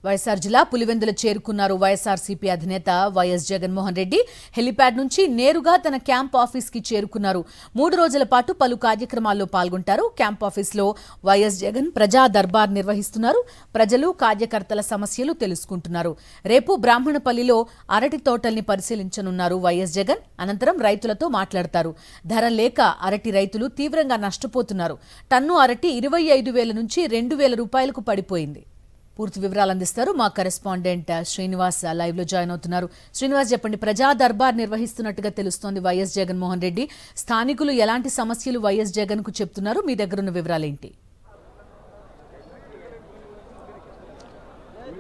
వైఎస్ఆర్ జిల్లా పులివెందుల చేరుకున్నారు వైఎస్ఆర్సీపీ అధినేత వైఎస్ జగన్మోహన్ రెడ్డి. హెలిప్యాడ్ నుంచి నేరుగా తన క్యాంప్ ఆఫీస్ కి చేరుకున్నారు. 3 రోజుల పాటు పలు కార్యక్రమాల్లో పాల్గొంటారు. క్యాంప్ ఆఫీస్లో వైఎస్ జగన్ ప్రజా దర్బార్ నిర్వహిస్తున్నారు. ప్రజలు కార్యకర్తల సమస్యలు తెలుసుకుంటున్నారు. రేపు బ్రాహ్మణపల్లిలో అరటి తోటల్ని పరిశీలించనున్నారు వైఎస్ జగన్. అనంతరం రైతులతో మాట్లాడతారు. ధర లేక అరటి రైతులు తీవ్రంగా నష్టపోతున్నారు. టన్ను అరటి 25,000 నుంచి 2,000 రూపాయలకు పడిపోయింది. పూర్తి వివరాలు అందిస్తారు మా కరెస్పాండెంట్ శ్రీనివాస్. లైవ్ లో జాయిన్ అవుతున్నారు. శ్రీనివాస్, చెప్పండి. ప్రజా దర్బార్ నిర్వహిస్తున్నట్టుగా తెలుస్తోంది వైఎస్ జగన్మోహన్ రెడ్డి. స్థానికులు ఎలాంటి సమస్యలు వైఎస్ జగన్ కు చెప్తున్నారు? మీ దగ్గరున్న వివరాలేంటి?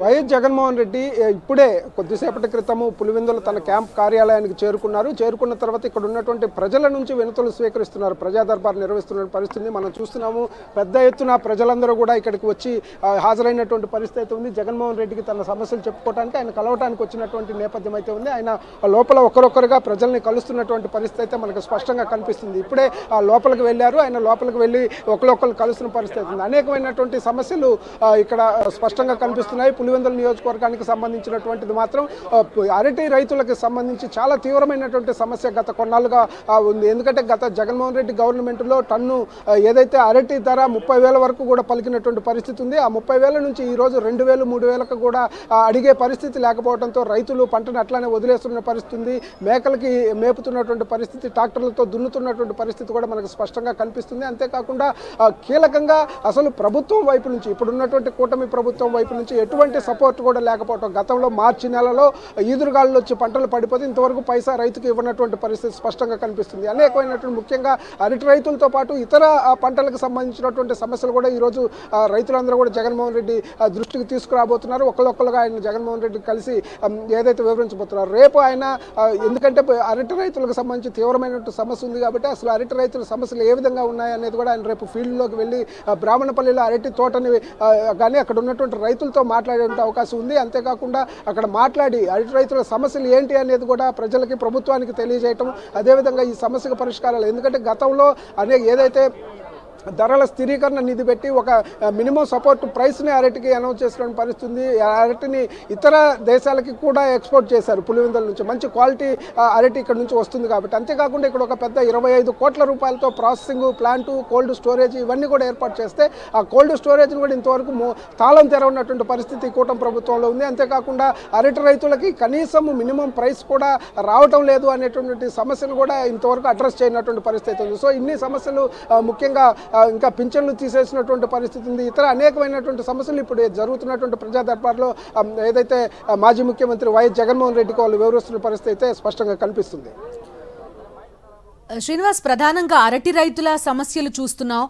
వైఎస్ జగన్మోహన్ రెడ్డి ఇప్పుడే కొద్దిసేపటి క్రితము పులివెందుల తన క్యాంప్ కార్యాలయానికి చేరుకున్నారు. చేరుకున్న తర్వాత ఇక్కడ ఉన్నటువంటి ప్రజల నుంచి వినతులు స్వీకరిస్తున్నారు. ప్రజా దర్బార్ నిర్వహిస్తున్న పరిస్థితిని మనం చూస్తున్నాము. పెద్ద ఎత్తున ప్రజలందరూ కూడా ఇక్కడికి వచ్చి హాజరైనటువంటి పరిస్థితి ఉంది. జగన్మోహన్ రెడ్డికి తన సమస్యలు చెప్పుకోవడానికి, ఆయన కలవటానికి వచ్చినటువంటి నేపథ్యం అయితే ఉంది. ఆయన లోపల ఒకరొకరుగా ప్రజల్ని కలుస్తున్నటువంటి పరిస్థితి అయితే మనకు స్పష్టంగా కనిపిస్తుంది. ఇప్పుడే లోపలికి వెళ్ళారు. ఆయన లోపలికి వెళ్ళి ఒకరొకరు కలుస్తున్న పరిస్థితి ఉంది. అనేకమైనటువంటి సమస్యలు ఇక్కడ స్పష్టంగా కనిపిస్తున్నాయి. పులివెందుల నియోజకవర్గానికి సంబంధించినటువంటిది మాత్రం అరటి రైతులకు సంబంధించి చాలా తీవ్రమైనటువంటి సమస్య గత కొన్నాళ్ళుగా ఉంది. ఎందుకంటే గత జగన్మోహన్ రెడ్డి గవర్నమెంట్లో టన్ను ఏదైతే అరటి ధర 30,000 వరకు కూడా పలికినటువంటి పరిస్థితి ఉంది. ఆ 30,000 నుంచి ఈరోజు 2,000, 3,000కు కూడా అడిగే పరిస్థితి లేకపోవడంతో రైతులు పంటను అట్లానే వదిలేస్తున్న పరిస్థితి ఉంది. మేకలకి మేపుతున్నటువంటి పరిస్థితి, ట్రాక్టర్లతో దున్నుతున్నటువంటి పరిస్థితి కూడా మనకు స్పష్టంగా కనిపిస్తుంది. అంతేకాకుండా కీలకంగా అసలు ప్రభుత్వం వైపు నుంచి, ఇప్పుడున్నటువంటి కూటమి ప్రభుత్వం వైపు నుంచి ఎటువంటి సపోర్ట్ కూడా లేకపోవడం, గతంలో మార్చి నెలలో ఈదురుగాళ్ళు వచ్చి పంటలు పడిపోతే ఇంతవరకు పైసా రైతుకు ఇవ్వనటువంటి పరిస్థితి స్పష్టంగా కనిపిస్తుంది. అనేకమైనటువంటి ముఖ్యంగా అరటి రైతులతో పాటు ఇతర పంటలకు సంబంధించినటువంటి సమస్యలు కూడా ఈరోజు రైతులందరూ కూడా జగన్మోహన్ రెడ్డి దృష్టికి తీసుకురాబోతున్నారు. ఒకళ్ళొక్కరుగా ఆయన జగన్మోహన్ రెడ్డి కలిసి ఏదైతే వివరించబోతున్నారు రేపు ఆయన, ఎందుకంటే అరటి రైతులకు సంబంధించి తీవ్రమైనటువంటి సమస్య ఉంది కాబట్టి అసలు అరటి రైతుల సమస్యలు ఏ విధంగా ఉన్నాయనేది కూడా ఆయన రేపు ఫీల్డ్లోకి వెళ్ళి బ్రాహ్మణపల్లిలో అరటి తోటని కానీ అక్కడ ఉన్నటువంటి రైతులతో మాట్లాడే అవకాశం ఉంది. అంతేకాకుండా అక్కడ మాట్లాడి అరటి రైతుల సమస్యలు ఏంటి అనేది కూడా ప్రజలకి, ప్రభుత్వానికి తెలియజేయటం, అదేవిధంగా ఈ సమస్యకు పరిష్కారాలు, ఎందుకంటే గతంలో ఏదైతే ధరల స్థిరీకరణ నిధి పెట్టి ఒక మినిమం సపోర్ట్ ప్రైస్ని అరటికి అనౌన్స్ చేసిన పరిస్థితి. అరటిని ఇతర దేశాలకి కూడా ఎక్స్పోర్ట్ చేశారు. పులివెందుల నుంచి మంచి క్వాలిటీ అరటి ఇక్కడ నుంచి వస్తుంది కాబట్టి. అంతేకాకుండా ఇక్కడ ఒక పెద్ద 25 కోట్ల రూపాయలతో ప్రాసెసింగ్ ప్లాంటు, కోల్డ్ స్టోరేజ్ ఇవన్నీ కూడా ఏర్పాటు చేస్తే ఆ కోల్డ్ స్టోరేజ్ని కూడా ఇంతవరకు తాళం తెరవనటువంటి పరిస్థితి కూటమి ప్రభుత్వంలో ఉంది. అంతేకాకుండా అరటి రైతులకి కనీసం మినిమం ప్రైస్ కూడా రావటం లేదు అనేటువంటి సమస్యలు కూడా ఇంతవరకు అడ్రస్ చేయనటువంటి పరిస్థితి ఉంది. సో ఇన్ని సమస్యలు, ముఖ్యంగా ఇంకా పింఛన్లు తీసేసినటువంటి పరిస్థితి ఉంది. ఇతర అనేకమైనటువంటి సమస్యలు ఇప్పుడు జరుగుతున్నటువంటి ప్రజా దర్బార్లో ఏదైతే మాజీ ముఖ్యమంత్రి వైఎస్ జగన్మోహన్ రెడ్డికి వాళ్ళు వివరిస్తున్న పరిస్థితి అయితే స్పష్టంగా కనిపిస్తుంది. శ్రీనివాస్, ప్రధానంగా అరటి రైతుల సమస్యలు చూస్తున్నాం.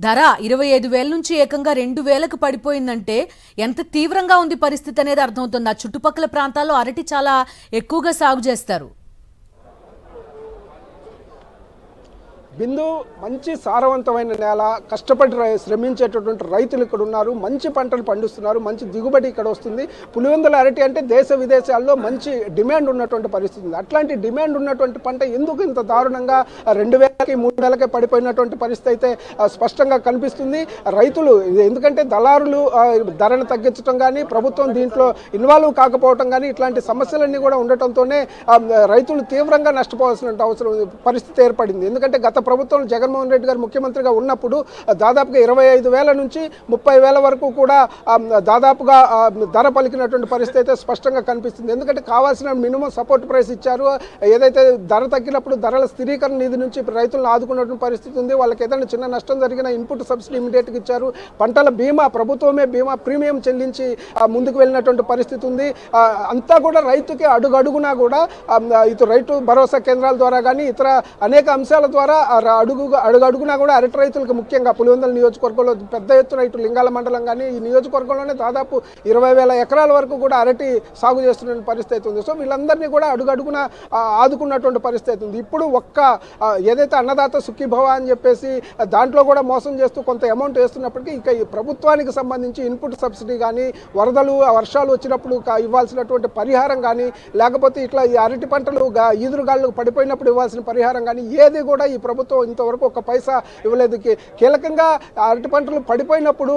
ధర 25,000 నుంచి ఏకంగా 2,000కు పడిపోయిందంటే ఎంత తీవ్రంగా ఉంది పరిస్థితి అనేది అర్థమవుతుంది. ఆ చుట్టుపక్కల ప్రాంతాల్లో అరటి చాలా ఎక్కువగా సాగు చేస్తారు. బిందు మంచి సారవంతమైన నేల, కష్టపడి శ్రమించేటటువంటి రైతులు ఇక్కడ ఉన్నారు. మంచి పంటలు పండిస్తున్నారు. మంచి దిగుబడి ఇక్కడ వస్తుంది. పులివెందుల అరటి అంటే దేశ విదేశాల్లో మంచి డిమాండ్ ఉన్నటువంటి పరిస్థితి ఉంది. అట్లాంటి డిమాండ్ ఉన్నటువంటి పంట ఎందుకు ఇంత దారుణంగా 2,000కి 3,000కే పడిపోయినటువంటి పరిస్థితి అయితే స్పష్టంగా కనిపిస్తుంది. రైతులు, ఎందుకంటే దళారులు ధరను తగ్గించడం కానీ, ప్రభుత్వం దీంట్లో ఇన్వాల్వ్ కాకపోవడం కానీ, ఇట్లాంటి సమస్యలన్నీ కూడా ఉండటంతోనే రైతులు తీవ్రంగా నష్టపోవాల్సిన పరిస్థితి ఏర్పడింది. ఎందుకంటే గత ప్రభుత్వం జగన్మోహన్ రెడ్డి గారు ముఖ్యమంత్రిగా ఉన్నప్పుడు దాదాపుగా 25,000 నుంచి 30,000 వరకు కూడా దాదాపుగా ధర పలికినటువంటి పరిస్థితి అయితే స్పష్టంగా కనిపిస్తుంది. ఎందుకంటే కావాల్సిన మినిమం సపోర్ట్ ప్రైస్ ఇచ్చారు. ఏదైతే ధర తగ్గినప్పుడు ధరల స్థిరీకరణ నిధి నుంచి రైతులను ఆదుకున్నటువంటి పరిస్థితి ఉంది. వాళ్ళకి ఏదైనా చిన్న నష్టం జరిగిన ఇన్పుట్ సబ్సిడీ ఇమీడియట్గా ఇచ్చారు. పంటల బీమా, ప్రభుత్వమే బీమా ప్రీమియం చెల్లించి ముందుకు వెళ్ళినటువంటి పరిస్థితి ఉంది. అంతా కూడా రైతుకి అడుగడుగునా కూడా ఇటు రైతు భరోసా కేంద్రాల ద్వారా కానీ ఇతర అనేక అంశాల ద్వారా అడుగడుగునా కూడా అరటి రైతులకు, ముఖ్యంగా పులివెందుల నియోజకవర్గంలో పెద్ద ఎత్తున ఇటు లింగాల మండలం కానీ ఈ నియోజకవర్గంలోనే దాదాపు 20,000 ఎకరాల వరకు కూడా అరటి సాగు చేస్తున్న పరిస్థితి ఉంది. సో వీళ్ళందరినీ కూడా అడుగడుగున ఆదుకున్నటువంటి పరిస్థితి ఉంది. ఇప్పుడు ఏదైతే అన్నదాత సుఖీభవ అని చెప్పేసి దాంట్లో కూడా మోసం చేస్తూ కొంత అమౌంట్ వేస్తున్నప్పటికీ ఇంకా ఈ ప్రభుత్వానికి సంబంధించి ఇన్పుట్ సబ్సిడీ కానీ, వరదలు వర్షాలు వచ్చినప్పుడు ఇవ్వాల్సినటువంటి పరిహారం కానీ, లేకపోతే ఇట్లా ఈ అరటి పంటలు ఈదురుగాళ్ళు పడిపోయినప్పుడు ఇవ్వాల్సిన పరిహారం కానీ ఏది కూడా ఈ ప్రభుత్వం ప్రభుత్వం ఇంతవరకు ఒక పైసా ఇవ్వలేదు. కీలకంగా అరటి పంటలు పడిపోయినప్పుడు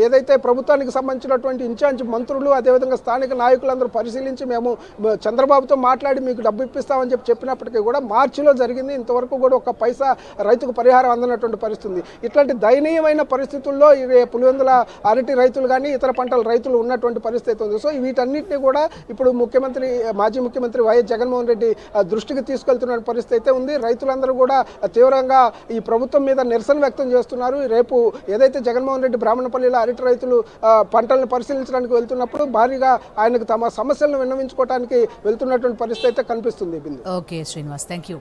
ఏదైతే ప్రభుత్వానికి సంబంధించినటువంటి ఇన్ఛార్జ్ మంత్రులు అదేవిధంగా స్థానిక నాయకులందరూ పరిశీలించి మేము చంద్రబాబుతో మాట్లాడి మీకు డబ్బు ఇప్పిస్తామని చెప్పినప్పటికీ కూడా మార్చిలో జరిగింది. ఇంతవరకు కూడా ఒక పైసా రైతుకు పరిహారం అందనటువంటి పరిస్థితి. ఇట్లాంటి దయనీయమైన పరిస్థితుల్లో పులివెందుల అరటి రైతులు కానీ ఇతర పంటల రైతులు ఉన్నటువంటి పరిస్థితి ఉంది. సో వీటన్నిటిని కూడా ఇప్పుడు మాజీ ముఖ్యమంత్రి వైఎస్ జగన్మోహన్ రెడ్డి దృష్టికి తీసుకెళ్తున్న పరిస్థితి అయితే ఉంది. రైతులందరూ కూడా తీవ్రంగా ఈ ప్రభుత్వం మీద నిరసన వ్యక్తం చేస్తున్నారు. రేపు ఏదైతే జగన్మోహన్ రెడ్డి బ్రాహ్మణపల్లిలో అరటి రైతులు పంటలను పరిశీలించడానికి వెళ్తున్నప్పుడు భారీగా ఆయనకు తమ సమస్యలను విన్నవించుకోవడానికి వెళ్తున్నటువంటి పరిస్థితి అయితే కనిపిస్తుంది. Okay Srinivas, thank you.